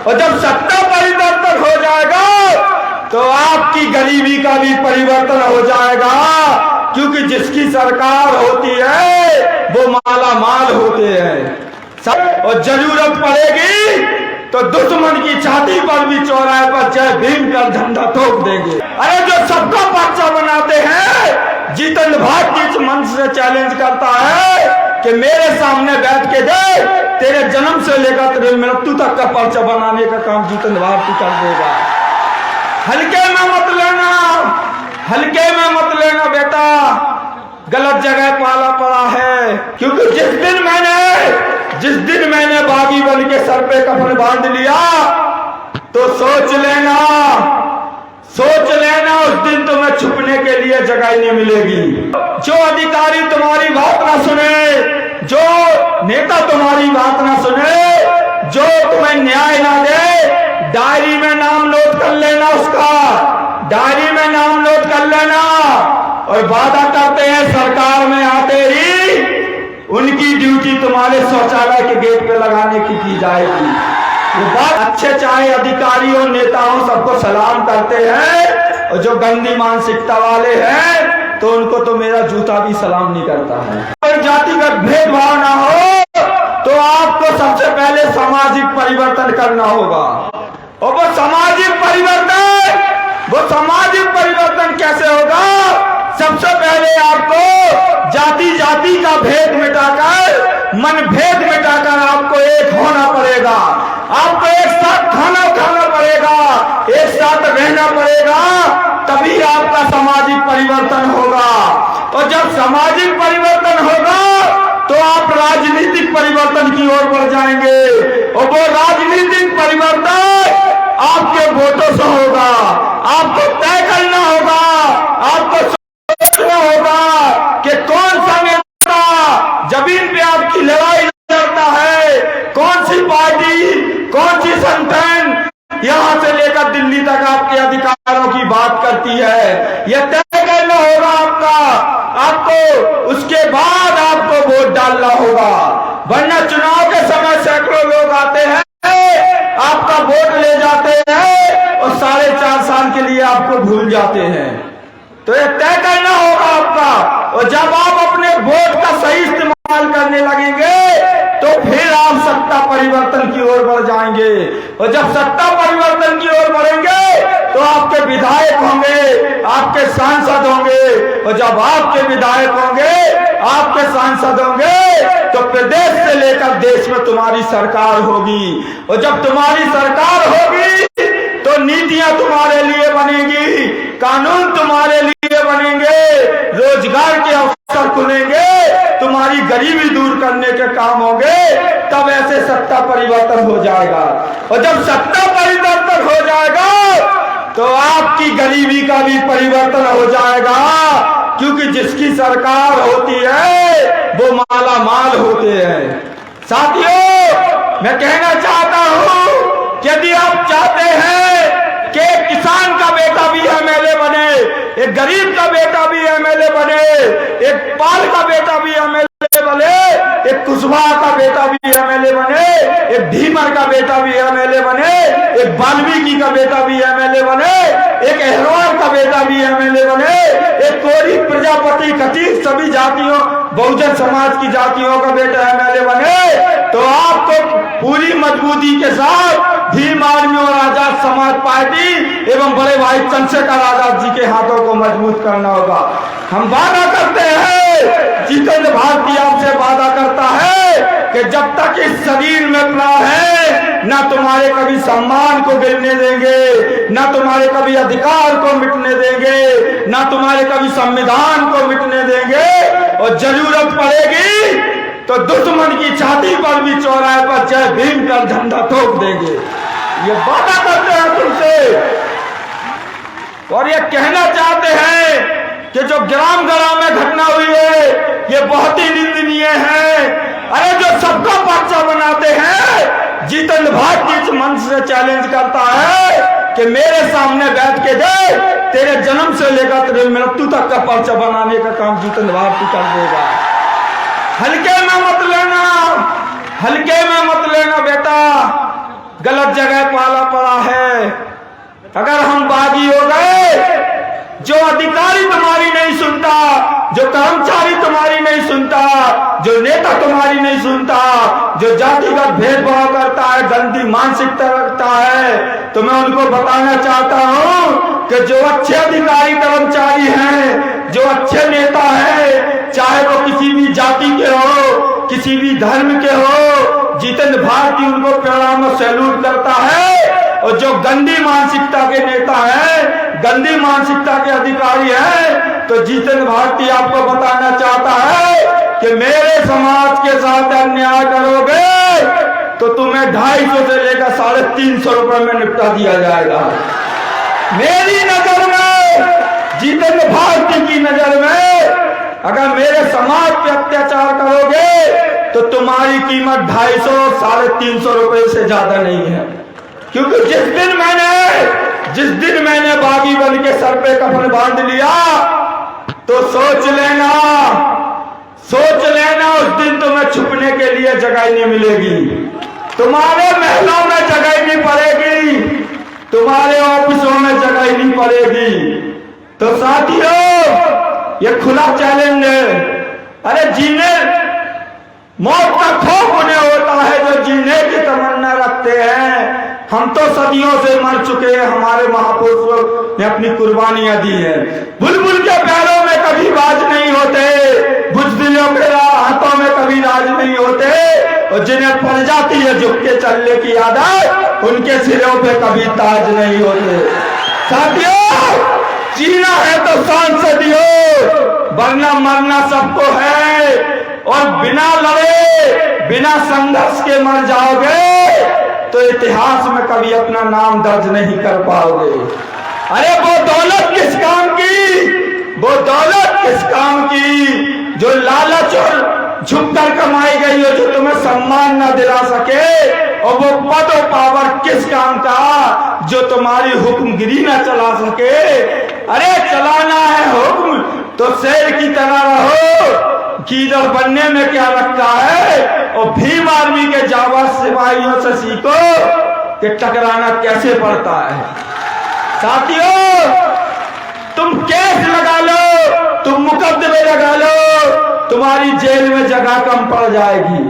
और जब सत्ता परिवर्तन हो जाएगा तो आपकी गरीबी का भी परिवर्तन हो जाएगा, क्योंकि जिसकी सरकार होती है वो माला माल होते हैं। और जरूरत पड़ेगी तो दुश्मन की छाती पर भी चौराहे पर जय भीम का झंडा ठोक देंगे। अरे जो सबका पर्चा बनाते हैं, जितेंद्र भारती इस मंच से चैलेंज करता है कि मेरे सामने बैठ के दे, तेरे जन्म से लेकर तेरे मृत्यु तक का पर्चा बनाने का काम जितेंद्र भारती कर देगा। हल्के में मत लेना, हल्के में मत लेना बेटा, गलत जगह पाला पड़ा है। क्योंकि जिस दिन मैंने बागी बन के सर पे कफन बांध लिया तो सोच लेना उस दिन तुम्हें छुपने के लिए जगह नहीं मिलेगी। जो अधिकारी तुम्हारी बात ना सुने, जो नेता तुम्हारी बात ना सुने, जो तुम्हें न्याय ना दे, डायरी में नाम नोट कर लेना, उसका डायरी में नाम नोट कर लेना। और वादा करते हैं सरकार में आते ही उनकी ड्यूटी तुम्हारे शौचालय के गेट पे लगाने की जाएगी। ये बात अच्छे चाहे अधिकारी और नेताओं सबको सलाम करते हैं, और जो गंदी मानसिकता वाले हैं तो उनको तो मेरा जूता भी सलाम नहीं करता है। कोई जातिगत भेदभाव ना हो तो आपको सबसे पहले सामाजिक परिवर्तन करना होगा। और वो सामाजिक परिवर्तन कैसे होगा? सबसे पहले आपको जाति का भेद मिटाकर, मन भेद मिटाकर आपको एक होना पड़ेगा। आपको एक साथ खाना खाना पड़ेगा, एक साथ रहना पड़ेगा, तभी आपका सामाजिक परिवर्तन होगा। और जब सामाजिक परिवर्तन होगा तो आप राजनीतिक परिवर्तन की ओर बढ़ जाएंगे। और वो राजनीतिक परिवर्तन आपके वोटों से होगा। आपको तय करना होगा, आपको सोचना होगा कि कौन सा नेता जमीन पे आपकी लड़ाई लड़ता है, कौन सी पार्टी, कौन सी संगठन यहां से लेकर दिल्ली तक आपके अधिकारों की बात करती है। यह तय करना होगा आपको। उसके बाद आपको वोट डालना होगा, वरना चुनाव के समय सैकड़ों लोग आते हैं, आपका वोट ले जाते हैं और 4.5 साल के लिए आपको भूल जाते हैं। तो यह तय करना होगा आपका। और जब आप अपने वोट का सही इस्तेमाल करने लगेंगे तो फिर आप सत्ता परिवर्तन की ओर बढ़ जाएंगे। और जब सत्ता परिवर्तन की ओर बढ़ेंगे तो आपके विधायक होंगे, आपके सांसद होंगे। और जब आपके विधायक होंगे, आपके सांसद होंगे तो प्रदेश से लेकर देश में तुम्हारी सरकार होगी। और जब तुम्हारी सरकार होगी तो नीतियां तुम्हारे लिए बनेगी, कानून तुम्हारे लिए बनेंगे, रोजगार के अवसर खुलेंगे, तुम्हारी गरीबी दूर करने के काम होंगे। तब ऐसे सत्ता परिवर्तन हो जाएगा। और जब सत्ता परिवर्तन हो जाएगा तो आपकी गरीबी का भी परिवर्तन हो जाएगा, क्योंकि जिसकी सरकार होती है वो माला माल होते हैं। साथियों, मैं कहना चाहता हूं कि यदि आप चाहते हैं कि एक किसान का बेटा भी एमएलए बने, एक गरीब का बेटा भी एमएलए बने, एक पाल का बेटा भी एमएलए बने, एक कुशवाहा का बेटा भी एमएलए बने, एक धीमर का बेटा भी एमएलए बने, एक वाल्मीकि का बेटा भी एमएलए बने, एक अहरवाल का बेटा भी एमएलए बने, एक कोरी, प्रजापति, खटीक, सभी जातियों, बहुजन समाज की जातियों का बेटा एमएलए बने, तो आपको पूरी मजबूती के साथ भीम आर्मी और आजाद समाज पार्टी एवं बड़े भाई चंद्रशेखर आजाद जी के हाथों को मजबूत करना होगा। हम वादा करते हैं, जितेंद्र भारती आपसे वादा करता है कि जब तक इस शरीर में प्राण है, ना तुम्हारे कभी सम्मान को गिरने देंगे, ना तुम्हारे कभी अधिकार को मिटने देंगे, ना तुम्हारे कभी संविधान को मिटने देंगे। और जरूरत पड़ेगी तो दुश्मन की छाती पर भी चौराहे पर जय भीम का झंडा ठोक देंगे। ये वादा करते हैं तुमसे। और ये कहना चाहते हैं कि जो ग्राम में घटना हुई है ये बहुत ही निंदनीय है। अरे जो सबका पर्चा बनाते हैं, जितेंद्र भारती इस मंच से चैलेंज करता है कि मेरे सामने बैठ के दे, तेरे जन्म से लेकर तेरे मृत्यु तक का पर्चा बनाने का काम जितेंद्र भारती कर देगा। हल्के में मत लेना, हल्के में मत लेना बेटा, गलत जगह पाला पड़ा है। अगर हम बागी हो गए, जो अधिकारी तुम्हारी नहीं सुनता, जो कर्मचारी तुम्हारी नहीं सुनता, जो नेता तुम्हारी नहीं सुनता, जो जातिगत भेदभाव करता है, गंदी मानसिकता रखता है, तो मैं उनको बताना चाहता हूं कि जो अच्छे अधिकारी कर्मचारी हैं, जो अच्छे नेता हैं, चाहे वो किसी भी जाति के हो, किसी भी धर्म के हो, जितेंद्र भारती उनको प्रणाम और सैल्यूट करता है। और जो गंदी मानसिकता के नेता हैं, गंदी मानसिकता के अधिकारी हैं, तो जितेंद्र भारती आपको बताना चाहता है कि मेरे समाज के साथ अन्याय करोगे तो तुम्हें 250 से लेकर 350 रुपए में निपटा दिया जाएगा। मेरी नजर में, जितेंद्र भारती की नजर में, अगर मेरे समाज पे अत्याचार करोगे तो तुम्हारी कीमत 250, 350 रुपए से ज्यादा नहीं है। क्योंकि जिस दिन मैंने बागी बन के सर पे कफन बांध लिया, तो सोच लेना उस दिन तुम्हें छुपने के लिए जगह नहीं मिलेगी, तुम्हारे महलों में जगह नहीं पड़ेगी, तुम्हारे ऑफिसों में जगह नहीं पड़ेगी। तो साथियों, ये खुला चैलेंज है। अरे मौत का खौफ उन्हें होता है जो जीने की तमन्ना रखते हैं। हम तो सदियों से मर चुके हैं, हमारे महापुरुषों ने अपनी कुर्बानियां दी हैं। बुलबुल के पैरों में कभी बाज नहीं होते, बुजदिलों के हाथों में कभी राज नहीं होते, और जिन्हें पड़ जाती है झुक के चलने की आदत, उनके सिरों पे कभी ताज नहीं होते। साथियों, जीना है तो शान से जियो, वरना मरना सबको है, और बिना लड़े, बिना संघर्ष के मर जाओगे तो इतिहास में कभी अपना नाम दर्ज नहीं कर पाओगे। अरे वो दौलत किस काम की जो लालच और झुककर कमाई गई हो, जो तुम्हें सम्मान न दिला सके, और वो पद और पावर किस काम का जो तुम्हारी हुक्मगिरी न चला सके। अरे चलाना है हुक्म तो शेर की तरह रहो, गीदड़ बनने में क्या रखा है। और भीम आर्मी के जाबाज सिपाहियों से सीखो कि टकराना कैसे पड़ता है। साथियों, तुम केस लगा लो, तुम मुकदमे लगा लो, तुम्हारी जेल में जगह कम पड़ जाएगी।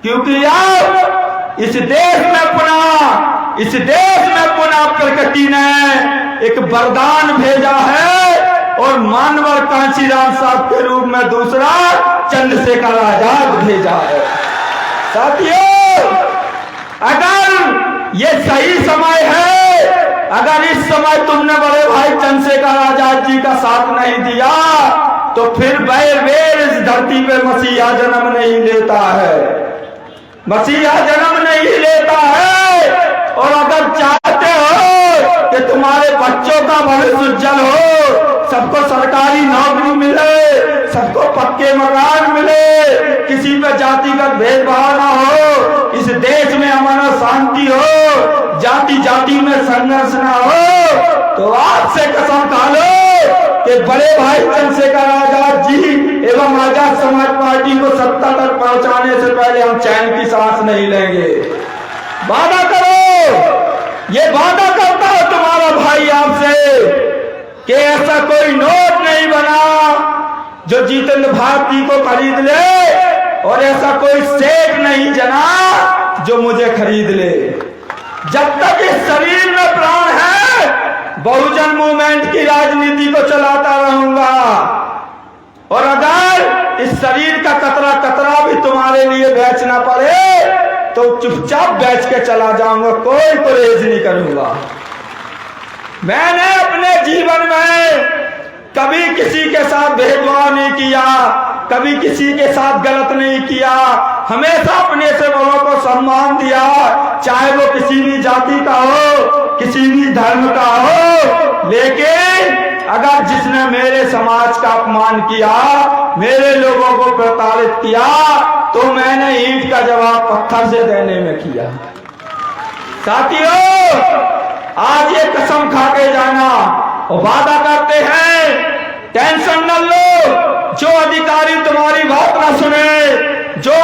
क्योंकि यार इस देश में पुनः प्रकृति ने एक वरदान भेजा है, और मानवर कांशीराम साहब के रूप में दूसरा चंद्रशेखर आजाद भेजा है। साथियों, अगर ये सही समय है, अगर इस समय तुमने बड़े भाई चंद्रशेखर आजाद जी का साथ नहीं दिया, तो फिर बेर इस धरती पे मसीहा जन्म नहीं लेता है, मसीहा जन्म नहीं लेता है। और अगर चाहते हो कि तुम्हारे बच्चों का भविष्य उज्जवल हो, सबको सरकारी नौकरी मिले, सबको पक्के मकान मिले, किसी पे जातिगत भेदभाव ना हो, इस देश में अमन और शांति हो, जाति में संघर्ष ना हो, तो आज से कसम खा लो कि बड़े भाई चंद्रशेखर आजाद जी एवं आजाद समाज पार्टी को सत्ता तक पहुंचाने से पहले हम चैन की सांस नहीं लेंगे। वादा करो, ये वादा करता है तुम्हारा भाई आपसे कि ऐसा कोई नोट नहीं बना जो जितेंद्र भारती को खरीद ले, और ऐसा कोई सेठ नहीं जना जो मुझे खरीद ले। जब तक इस शरीर में प्राण है, बहुजन मूवमेंट की राजनीति को चलाता रहूंगा, और अगर इस शरीर का कतरा भी तुम्हारे लिए बेचना पड़े तो चुपचाप बेच के चला जाऊंगा, कोई परहेज नहीं करूंगा। मैंने अपने जीवन में कभी किसी के साथ भेदभाव नहीं किया, कभी किसी के साथ गलत नहीं किया, हमेशा अपने से बड़ों को सम्मान दिया, चाहे वो किसी भी जाति का हो, किसी भी धर्म का हो। लेकिन अगर जिसने मेरे समाज का अपमान किया, मेरे लोगों को प्रताड़ित किया, तो मैंने ईंट का जवाब पत्थर से देने में किया। साथियों, आज ये कसम खा के जाना और वादा करते हैं, टेंशन न लो, जो अधिकारी तुम्हारी बात ना सुने, जो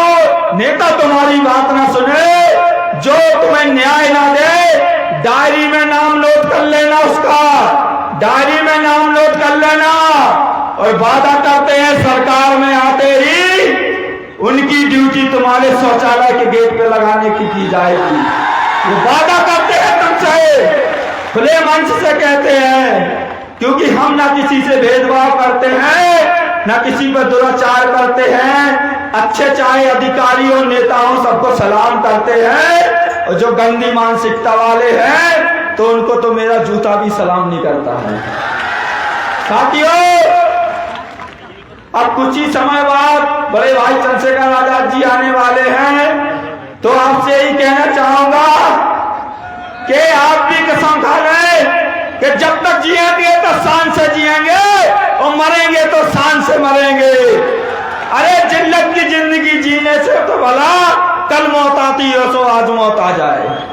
नेता तुम्हारी बात ना सुने, जो तुम्हें न्याय ना दे, डायरी में नाम नोट कर लेना, उसका डायरी में नाम नोट कर लेना। और वादा करते हैं सरकार में आते ही उनकी ड्यूटी तुम्हारे शौचालय के गेट पे लगाने की जाएगी। वो वादा करते हैं तुमसे, खुले मंच से कहते हैं, क्योंकि हम ना किसी से भेदभाव करते हैं, ना किसी पर दुराचार करते हैं। अच्छे चाहे अधिकारी और नेताओं सबको सलाम करते हैं, और जो गंदी मानसिकता वाले हैं तो उनको तो मेरा जूता भी सलाम नहीं करता है। साथियों, अब कुछ ही समय बाद बड़े भाई चंद्रशेखर आजाद जी आने वाले हैं, तो आपसे यही कहना चाहूंगा कि आप भी कसम खा लें कि जब तक जिएंगे तो शान से जिएंगे, और मरेंगे तो शान से मरेंगे। अरे जिल्लत की जिंदगी जीने से तो भला कल मौत आती हो सो आज मौत आ जाए।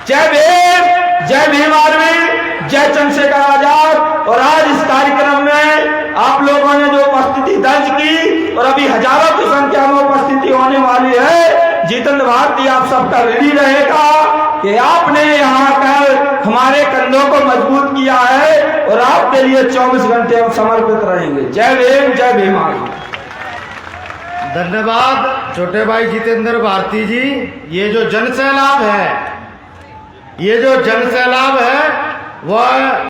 जय भीम, जय भीम आर्मी, जय चंद्रशेखर आजाद। और आज इस कार्यक्रम में आप लोगों ने जो उपस्थिति दर्ज की, और अभी हजारों की संख्या में उपस्थिति होने वाली है, जितेंद्र भारती आप सबका ऋणी रहेगा कि आपने यहाँ कर हमारे कंधों को मजबूत किया है, और आपके लिए 24 घंटे हम समर्पित रहेंगे। जय भीम, जय भीम आर्मी। धन्यवाद छोटे भाई जितेंद्र भारती जी। ये जो जन सैलाब है, ये जो जन सैलाब है वह